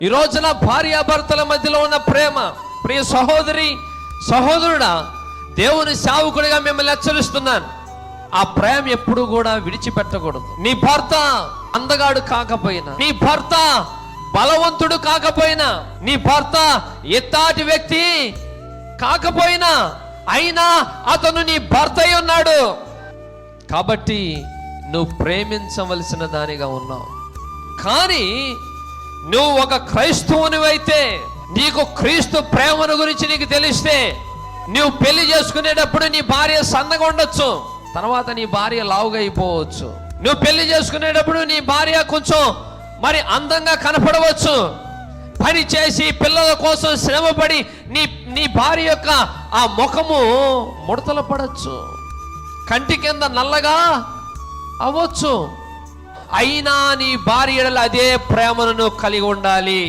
ఈ రోజున భార్యాభర్తల మధ్యలో ఉన్న ప్రేమ, ప్రియ సహోదరి సహోదరుడా, దేవుని సేవకుడిగా మిమ్మల్ని హెచ్చరిస్తున్నాను, ఆ ప్రేమ ఎప్పుడు కూడా విడిచిపెట్టకూడదు. నీ భర్త అందగాడు కాకపోయినా, నీ భర్త బలవంతుడు కాకపోయినా, నీ భర్త ఎత్తాటి వ్యక్తి కాకపోయినా, అయినా అతను నీ భర్త అయి ఉన్నాడు కాబట్టి నువ్వు ప్రేమించవలసిన దానిగా ఉన్నావు. కానీ నువ్వు ఒక క్రైస్తవునివైతే, నీకు క్రీస్తు ప్రేమను గురించి నీకు తెలిస్తే, నువ్వు పెళ్లి చేసుకునేటప్పుడు నీ భార్య సన్నగా ఉండొచ్చు, తర్వాత నీ భార్య లావుగా అయిపోవచ్చు. నువ్వు పెళ్లి చేసుకునేటప్పుడు నీ భార్య కొంచెం మరి అందంగా కనపడవచ్చు. పని చేసి పిల్లల కోసం శ్రమపడి నీ భార్య యొక్క ఆ ముఖము ముడతలు పడవచ్చు, కంటి కింద నల్లగా అవ్వచ్చు. అయినా నీ భార్య అదే ప్రేమను కలిగి ఉండాలి.